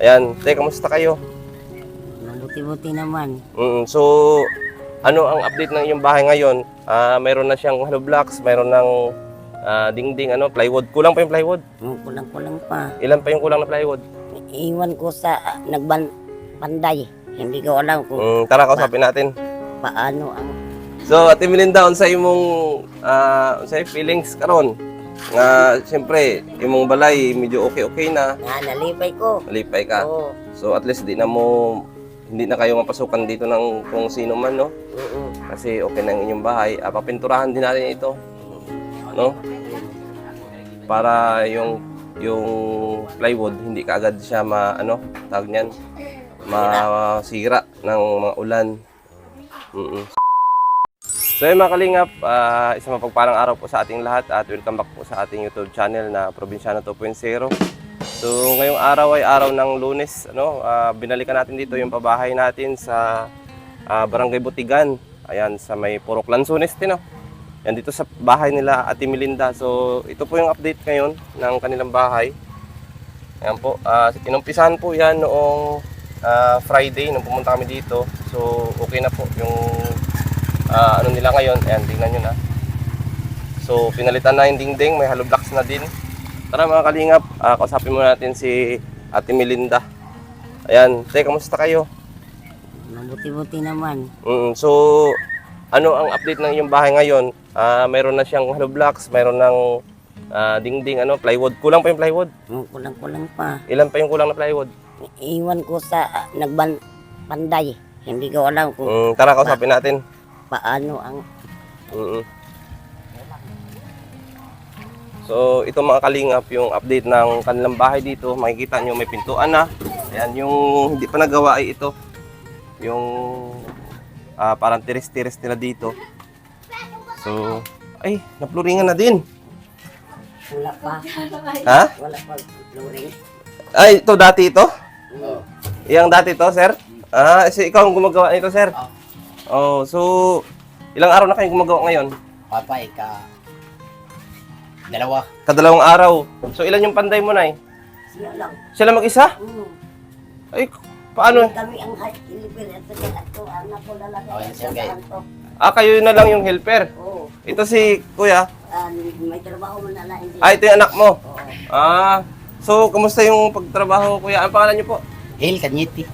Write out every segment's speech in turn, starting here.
Ayan, te, kamusta kayo? Mabuti-buti naman. So, ano ang update ng iyong bahay ngayon? Mayroon na siyang hollow blocks, mayroon ng dingding, plywood. Kulang pa yung plywood. Kulang-kulang pa. Ilan pa yung kulang na plywood? Iwan ko sa panday. Hindi ko alam kung Tara, kausapin natin. paano ang... So, Ate Melinda, unsa imong feelings karon? Nga, siyempre, imong balay medyo okay na. nalipay ko. Malipay ka. Oo. So, at least hindi na kayo mapasukan dito ng kung sino man, no? Oo. Kasi okay na ang inyong bahay. Papinturahan din natin ito, no? Para yung plywood hindi kaagad siya tawag niyan, masira ng mga ulan. So yun mga kalingap, isang mapagpalang araw po sa ating lahat at welcome back po sa ating YouTube channel na Probinsyano 2.0. So ngayong araw ay araw ng Lunes, binalikan natin dito yung pabahay natin sa Barangay Butigan. Ayan, sa may Purok Lanzones din, no? Yan dito sa bahay nila Ate Melinda. So ito po yung update ngayon ng kanilang bahay. Ayan po, inumpisahan po yan noong Friday nung pumunta kami dito. So okay na po yung nila ngayon. Ayan, tingnan nyo na. So pinalitan na yung dingding, may hollow blocks na din. Tara mga kalingap, kausapin muna natin si Ate Melinda. Ayan, te, kamusta kayo? Mabuti-buti naman. So ano ang update ng iyong bahay ngayon? Mayroon na siyang hollow blocks, mayroon ng dingding, plywood. Kulang pa yung plywood. Kulang-kulang pa. Ilan pa yung kulang na plywood? Iwan ko sa panday. Hindi ko alam kung Tara, kausapin natin. paano ang... So ito mga kalingap, yung update ng kanilang bahay dito. Makikita nyo may pintuan na. Ayan, yung hindi pa nagawa ay ito. Yung parang tiris-tiris nila dito. So, ay, napluringan na din. Wala pa. Ha? Wala pa. Flooring. Ay, ito dati ito? Oo. Yang dati ito, sir? Ikaw ang gumagawa nito, sir? Oh, so, ilang araw na kayong gumagawa ngayon? Papay dalawa. Kadalawang araw. So, ilan yung panday mo na eh? Sila lang. Sila mag-isa? Ay, paano? Kami ang hilipin at saka ito, anak ko lalaki. Oh, yan siya, guys. Kayo na lang yung helper. Oo. Ito si Kuya. May trabaho mo na lang. Ito yung anak mo. Oo. So, kumusta yung pagtrabaho, Kuya? Ang pangalan niyo po? Hil Kanyiti.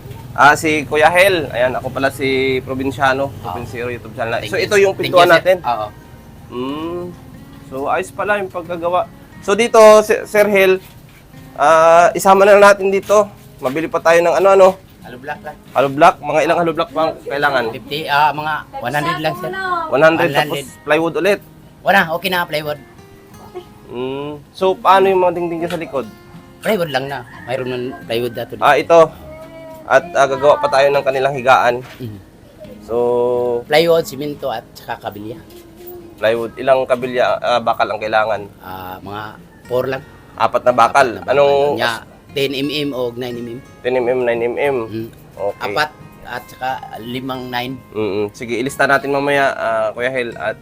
Si Kuya Hel. Ayan, ako pala si Probinsyano. Probinsyano YouTube channel. So, ito yung Thank pintuan you, sir. natin. Oo. So, ayos pala yung pagkagawa. So, dito, Sir Hel, isama na lang natin dito. Mabili pa tayo ng Hollow block lang. hollow block. Mga ilang hollow block pang kailangan? 50, mga 100 lang, sir. 100 tapos 100. plywood ulit. Wala, okay na plywood. So, paano yung mga dingding dyan sa likod? Plywood lang na. Mayroon ng plywood dato. Ito. At gagawa pa tayo ng kanilang higaan. So, Plywood, simento at saka kabilya. plywood. Ilang kabilya, bakal ang kailangan? Mga 4 lang. 4 na bakal. Anong Nya, 10 mm o 9 mm. 10 mm, 9 mm? Okay. 4 at saka 5, 9. Sige, ilista natin mamaya, Kuya Hel, at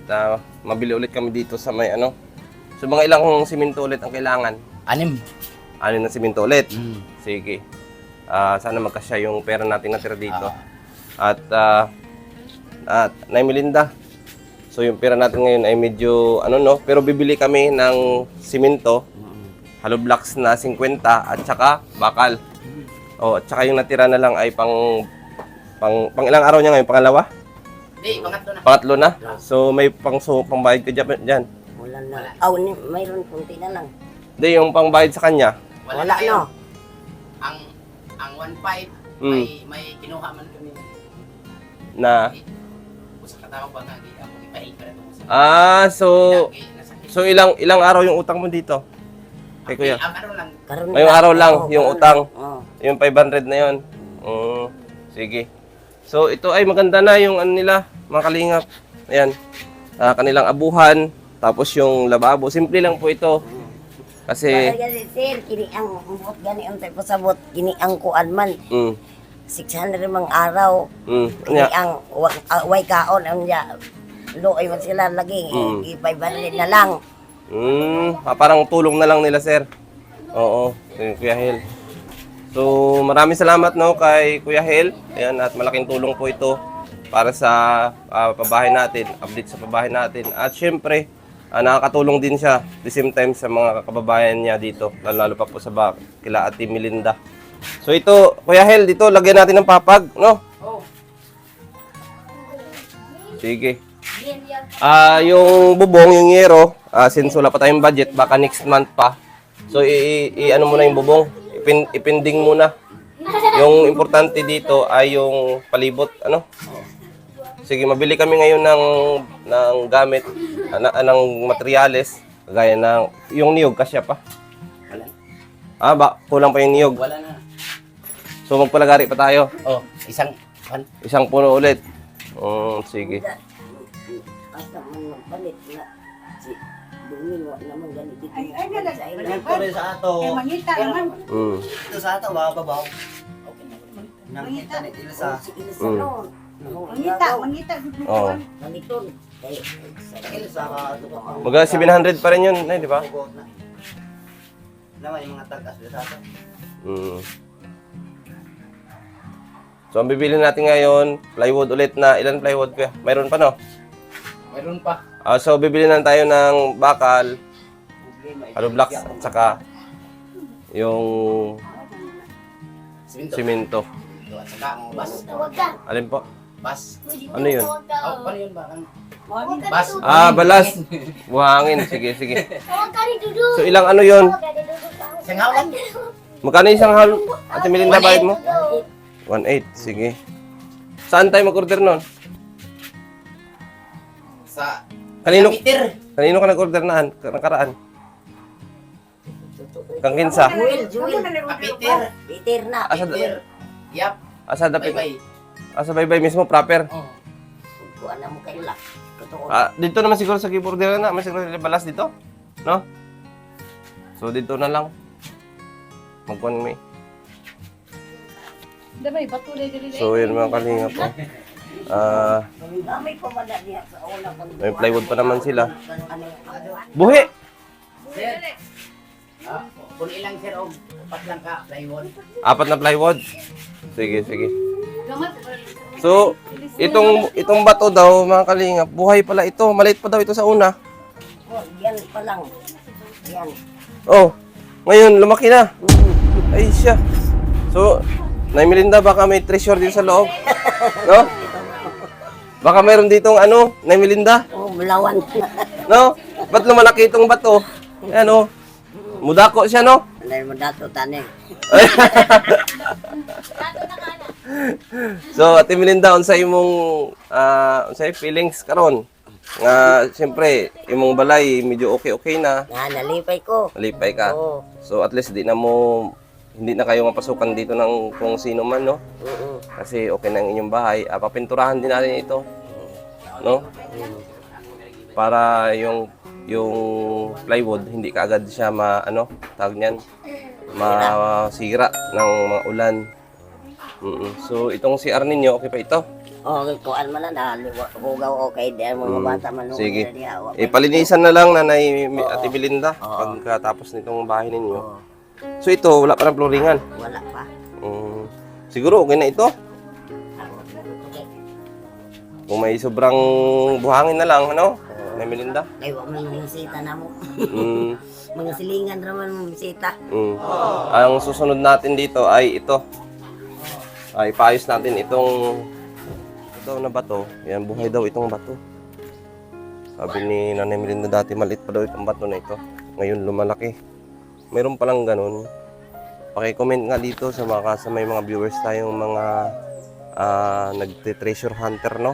mabili ulit kami dito sa may So, mga ilang simento ulit ang kailangan? 6. 6 na simento ulit? Sige. Sana magkasya yung pera natin natira dito. At Nay Melinda, so yung pera natin ngayon ay medyo pero bibili kami ng simento, hollow blocks na 50 at saka bakal. At saka yung natira na lang ay pang ilang araw niya ngayon? Pangalawa? Hindi, pangatlo na. Pangatlo na? So may pangbayad ka dyan? Wala na. Mayroon kunti na lang. Hindi, yung pangbayad sa kanya? Wala no. Ang 1.5 may kinuha man kami. Na? Sa katawag ba nga ako ipahil pa na ito. So ilang araw yung utang mo dito? Kay Kuya? Ang ano lang. Ngayong araw lang yung utang. Oo. Yung 500 na yun. Sige. So ito ay maganda na yung nila, mga kalingap. Ayan. Kanilang abuhan. Tapos yung lababo. Simple lang po ito. Kasi... Sir, kini ang buot gani ang tayo pasabot. Kini ang kuan man. 600 mang araw. Kini ang way kaon ang looy man sila lagi. 500 na lang. Parang tulong na lang nila, sir. Oo, Kuya Hel. So, maraming salamat no kay Kuya Hel. Ayan, at malaking tulong po ito para sa pabahay natin, update sa pabahay natin. At syempre, nakakatulong din siya the same time sa mga kababayan niya dito, lalo pa po sa kila Ate Melinda. So ito, Kuya Hel, dito lagyan natin ng papag, no? Oh. Sige. Yung bubong, yung yero, since wala pa tayong budget, baka next month pa. So ano muna yung bubong, ipinding muna. Yung importante dito ay yung palibot, ano? Sige, mabili kami ngayon ng gamit, ng materyales, gaya ng yung niyog kasya pa. Wala. Kulang pa yung niyog. Wala na. So magpalagari pa tayo. Oh, Isang puno ulit. Sige. Basta mo palit na si Domingo naman ganit dito. Sa ilo. Pero sa ato. Mangita naman. Ito sa ato, babaw. Okay na. Nangita ni Ilsa. Si Ilsa noon. Mangita. Oo. Maniton. Ilsa ka ato pa. Mga 700 pa rin yun, di ba? Naman yung mga tagas sa ato. So, ang bibili natin ngayon, plywood ulit na. Ilan plywood kuya? Mayroon pa, no? Mayroon pa. So, bibili na tayo ng bakal, hollow blocks, at saka yung simento. At saka ang bas. Alin po? Bas. Ano yun? Paano yun ba? Bas. Balas. Buhangin. Sige. So, ilang ano yun? Sangawan. Magkano isang hal? Ate Melinda, bayad mo? 1.8. Sige. Saan tayo mag-order nun? Sa Kanino meter. ka nag-order nakaraan? Kang kinsa? Jewel. Peter. Peter na. Peter. Yap. Asa dapit? Bye-bye. Asa baybay mismo, proper? Oh. Kuha na mo kayo lang. Totoo. Dito naman siguro sa keyboarder na. May siguro balas dito. No? So, dito na lang. Magkuhan mo eh. Dabay, patuloy dili. So, yun mga kalinga po. Gamay pa man niya sa una kung May plywood pa naman sila. ano Buhi! Sir. Kung ilang sir o pat lang ka, plywood. 4 na plywood. Sige. So, itong bato daw, mga kalinga, buhay pala ito. Maliit pa daw ito sa una. yan pa lang. Yan. Oh, ngayon, lumaki na. Ay, siya. So, Nay Melinda, baka may treasure din sa loob. No? Baka mayroon ditong ano, Nay Melinda. Oh, mulawan. No? Ba't lumalaki itong bato? Ano? Mudako siya, no? Dahil mo dato tani. So, Ate Melinda, unsay imong unsay feelings karon? Nga siyempre, imong balay medyo okay na. Nalipay ko. Nalipay ka. Oo. So, at least hindi na kayo mapasukan dito ng kung sino man, no? Kasi okay na ang inyong bahay. Papinturahan din natin ito. No? Para yung plywood hindi kaagad siya tawag niyan, masira ng mga ulan. So, itong CR ninyo, okay pa ito? Oh, kuan man na hugaw okay din mga bata man. Sige. Palinisan na lang, Nanay Ate Melinda, Oo. pagkatapos nitong bahay ninyo. So, ito, wala pa ng floringan. Wala pa. Siguro, okay na ito. Kung may sobrang buhangin na lang, ano? Nanay Melinda? Ay, wala man mga sita na mo. Mm, Mga silingan raman mga sita. Ang susunod natin dito ay ito. Ay, paayos natin ito na bato. Yan, buhay daw itong bato. Sabi ni Nanay Melinda dati, maliit pa daw itong bato na ito. Ngayon, lumalaki. Mayroon palang ganun. Paki-comment nga dito sa may mga viewers tayong mga nagte-treasure hunter, no?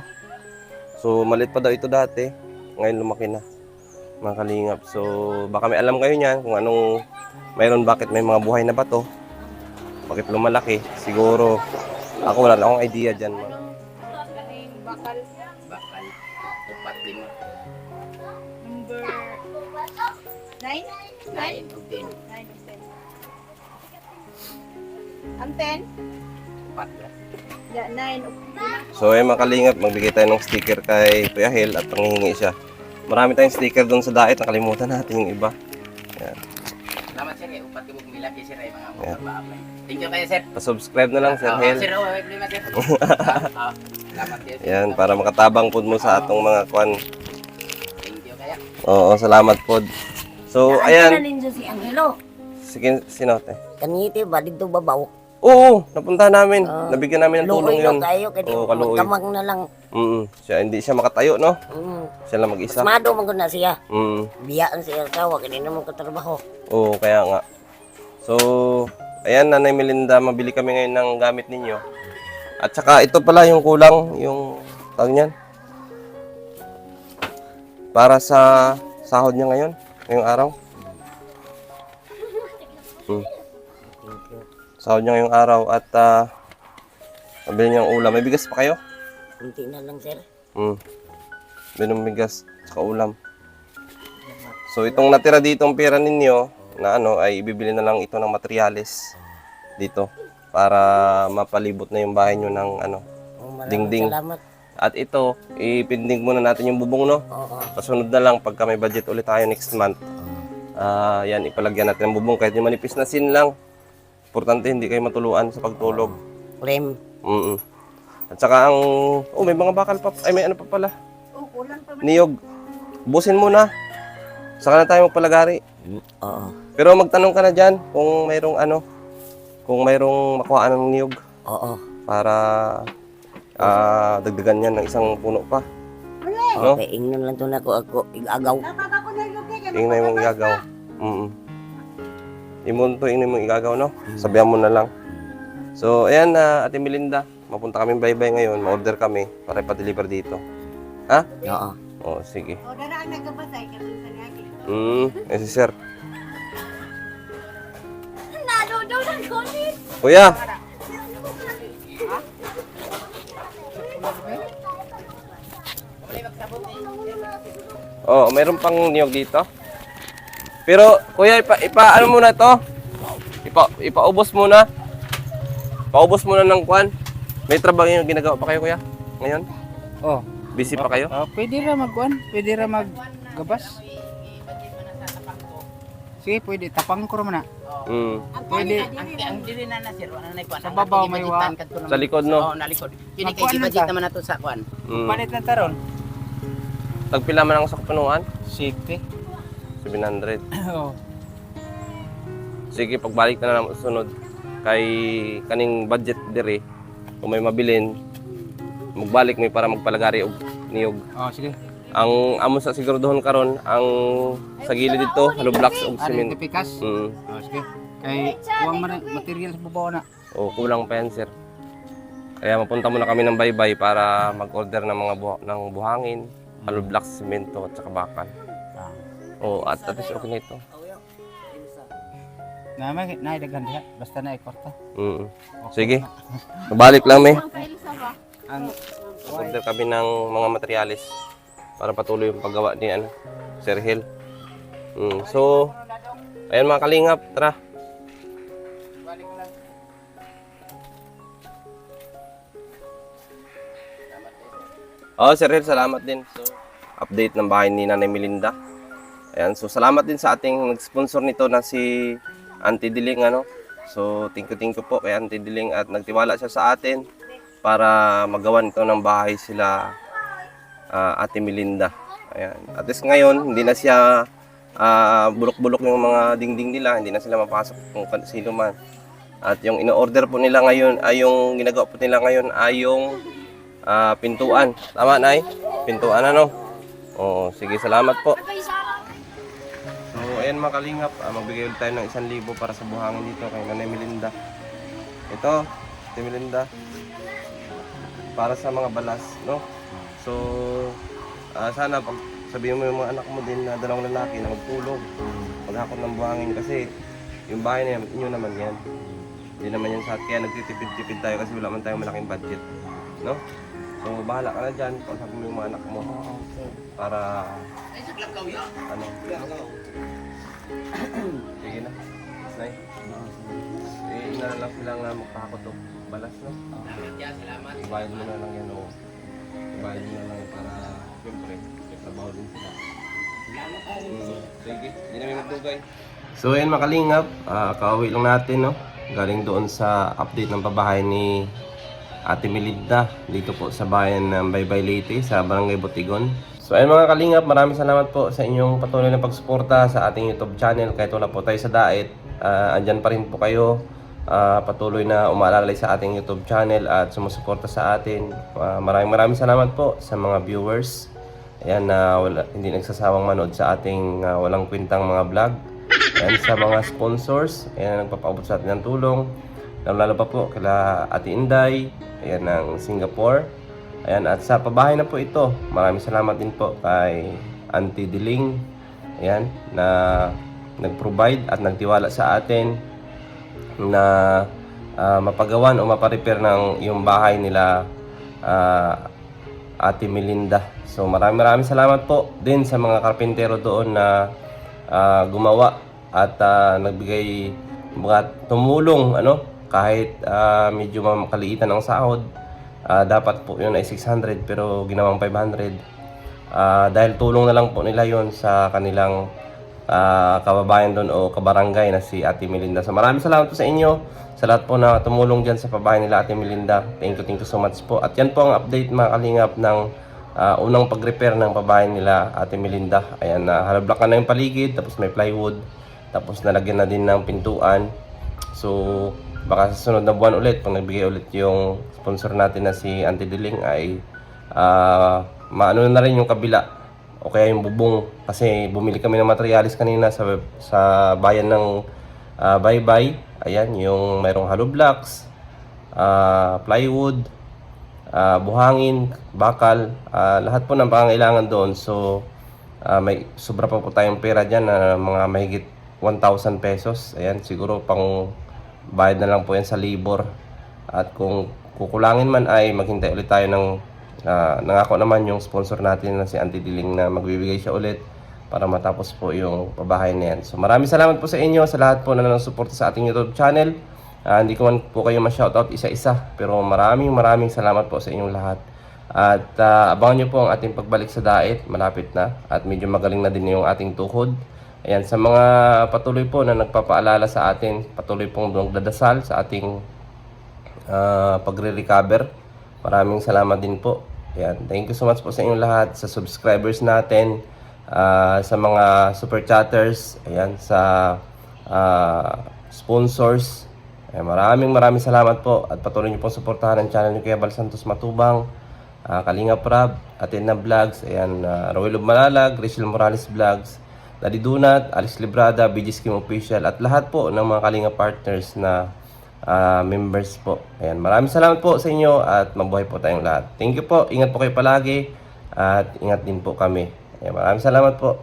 So, maliit pa daw ito dati. Ngayon, lumaki na. Mga kalingap. So, baka may alam kayo niyan kung bakit may mga buhay na bato. Bakit lumalaki. Siguro, ako wala na akong idea dyan. Bakal. Bakal. Upat 5. Number 9? 9 to 10. 9 of 10. Ang 10? Upat lang. Yeah, 9 of So, mga kalingap, magbigay tayo ng sticker kay Kuya Hel at nangihingi siya. Marami tayong sticker doon sa dait. Nakalimutan natin yung iba. Yan. Salamat sir, upat ka mo kumilaki sir ay mga Yeah. mga Thank you kayo, sir. Pa-subscribe na lang, Sir Oo, Hel. sir, problema, sir. Salamat kayo, sir. Yan, para makatabang po mo sa atong mga kwan. Thank you kaya. Oo, salamat po. So, Saan ka na ayan. ninyo si Angelo? Sige, sino te? Kanite ba dito babaw? Oo, napunta namin. Nabigyan namin ng tulong Luoy yun. daw kayo kaya Oo, kaluoy. magkamang na lang. Hindi siya makatayo, no? Siya lang mag-isa. Smado man ko na siya. Mm. Biyaan siya asawa kaya naman katrabaho. Oo, kaya nga. So, ayan, Nanay Melinda, mabili kami ngayon ng gamit ninyo. At saka ito pala yung kulang, yung tawag niyan. Para sa sahod niya ngayon, ngayong araw. Sahod niya ngayong araw at mabili niya ng ulam. May bigas pa kayo? Kunti na lang sir. Bili ng bigas, saka ulam. So, itong natira dito ang pera ninyo, na ano, ay ibibili na lang ito ng materyales dito para mapalibot na yung bahay nyo ng ano, Maraming dingding. salamat. At ito, ipinding muna natin yung bubong, no? Oo. Kasunod na lang pagka may budget ulit tayo next month. Yan, ipalagyan natin ang bubong kahit yung manipis na sin lang. Importante hindi kayo matuluan sa pagtulog. Frame. At saka ang, may mga bakal pa, ay may ano pa pala. Kulang pa man. Niyog. Busin muna. Saka na tayo magpalagari. Oo. Pero magtanong ka na dyan kung mayroong ano, kung mayroong makuhaan ng niyog Oo. para dagdagan yan ng isang puno pa. No? Okay, ingnon lang to na ako igagaw. Napaka ko na yung kaya. Ingnan mong igagaw. Imunto, ingnan mong igagaw, no? Sabihan mo na lang. So, ayan na, Ate Melinda. Mapunta kami bye-bye ngayon. Ma-order kami para ipa-deliver dito. Ha? Oo. Oo, sige. O, daraan nagkabasay. Kasi sa niyagi. Si Sir. Kuya! Oh, mayroon pang niyog dito. Pero kuya, ano muna to? Ipaubos muna. Paubos muna ng kwan. May trabaho yung ginagawa pa kayo kuya? Ngayon? Oh, Busy pa kayo? pwede ra magkuan, pwede ra maggabas. Sige, pwede tapang ko ra man na. Pwede. Ang dili na sir, wala na ikuan. Sa babaw may wa. Sa likod, no? Oo, nalikod. Kini Magkuan kay na budget ta. naman nato sa kuan. Panit na taron. Tagpila man ang sa kapunuan? Safety. 700. Oh. Sige, pagbalik na lang sunod kay kaning budget dire. Kung may mabilin, magbalik may para magpalagari og niyog. Oh, sige. Ang amo sa siguraduhon karon ang sa gilid dito, hollow blocks og Ano cement. yung pikas? Oh, sige. Kay kuwang man material sa babaw na. O kulang pa yan, sir. Kaya mapunta muna kami ng baybay para mag-order ng mga ng buhangin, hollow blocks, semento at saka bakal. At least okay na ito. Na may naidaghan diha, basta na ikorta. Sige. Mabalik lang may. Ang Order kami ng mga materyales para patuloy yung paggawa ni Sir Hel. So, ayan mga kalingap, tara. Sir Hel, salamat din. So, update ng bahay ni Nanay Melinda. Ayan, so salamat din sa ating nag-sponsor nito na si Auntie Diling, So, thank you po kay Auntie Diling at nagtiwala siya sa atin para magawan ito ng bahay sila Ate Melinda. Ayan. At least ngayon, hindi na siya bulok-bulok yung mga dingding nila, hindi na sila mapasok kung sino man. At yung ino-order po nila ngayon, ay yung ginagawa po nila ngayon ay yung pintuan. Tama, Nay? Pintuan, Oo, sige, salamat po. So, ayan mga kalingap, magbigay ulit tayo ng 1,000 para sa buhangin dito kay Nanay Melinda. Ito, Ate Melinda, para sa mga balas, no? So, sana pag sabihin mo yung mga anak mo din na dalawang lalaki na magtulog, maghakot ng buhangin kasi yung bahay na inyo naman yan. Hindi naman yan sa kaya nagtitipid-tipid tayo kasi wala man tayong malaking budget, no? So, bahala ka na dyan, kausap mo yung mga anak mo para sige na. Nay. Inala lang silang magpahakot o balas, no? Salamat. Ibayad mo na lang yan, o. Ibayad mo na lang yan para, siyempre, may trabaho din sila. Sige, hindi namin magdugay. So, ayan makalingap. Kauwi lang natin, no? galing doon sa update ng pabahay ni Ate Melinda dito po sa bayan ng Baybay Leyte sa Barangay Botigon. So ayun mga kalingap, maraming salamat po sa inyong patuloy na pagsuporta sa ating YouTube channel. Kahit wala po tayo sa diet, andyan pa rin po kayo. Patuloy na umaalalay sa ating YouTube channel at sumusuporta sa atin. Maraming salamat po sa mga viewers. Ayan na hindi nagsasawang manood sa ating walang kwentang mga vlog. Ayan sa mga sponsors, ayan na nagpapaabot sa atin ng tulong. Lalo pa po kila Ate Inday, ayan ng Singapore. Ayan, at sa pabahay na po ito, maraming salamat din po kay Auntie Diling, ayan, na nag-provide at nagtiwala sa atin na mapagawan o maparepair ng yung bahay nila Ate Melinda. So maraming salamat po din sa mga karpintero doon na gumawa at nagbigay mga tumulong kahit medyo makaliitan ang sahod. Dapat po yun ay 600 pero ginawang 500 dahil tulong na lang po nila yon sa kanilang kababayan doon o kabarangay na si Ate Melinda. So maraming salamat po sa inyo sa lahat po na tumulong dyan sa pabahay nila Ate Melinda. Thank you so much po. At yan po ang update mga kalingap ng unang pag-repair ng pabahay nila Ate Melinda. Ayan, halablakan na yung paligid, tapos may plywood, tapos nalagyan na din ng pintuan. So baka sa sunod na buwan ulit, pag nagbigay ulit yung sponsor natin na si Auntie Diling ay maano na rin yung kabila o kaya yung bubong, kasi bumili kami ng materialis kanina sa bayan ng Baybay. Ayan, yung mayroong hollow blocks, plywood, buhangin, bakal, lahat po ng pangangailangan doon. So may sobra pa po tayong pera dyan na mga mahigit 1,000 pesos. Ayan, siguro pang bayad na lang po yan sa labor. At kung kukulangin man ay maghintay ulit tayo ng nangako naman yung sponsor natin na si Auntie Diling na magbibigay siya ulit para matapos po yung pabahay na yan. So maraming salamat po sa inyo, sa lahat po na nang-suporta sa ating YouTube channel. Hindi ko man po kayo ma-shoutout isa-isa, pero maraming salamat po sa inyong lahat. At abangan nyo po ang ating pagbalik sa diet, malapit na at medyo magaling na din yung ating tuhod. Ayan, sa mga patuloy po na nagpapaalala sa atin, patuloy pong nagdadasal sa ating pagre-recover. Maraming salamat din po. Ayan, thank you so much po sa inyong lahat, sa subscribers natin, sa mga super chatters, ayan, sa sponsors. Ayan, maraming salamat po at patuloy niyo pong suportahan ang channel ni Kuya Bal Santos Matubang, Kalinga Prab, Athena Vlogs, ayan, Roel of Malalag, Rachel Morales Vlogs, Daddy Donut, Alex Librada, BG Scheme Official, at lahat po ng mga Kalinga partners na members po. Ayan, maraming salamat po sa inyo at mabuhay po tayong lahat. Thank you po, ingat po kayo palagi at ingat din po kami. Ayan, maraming salamat po.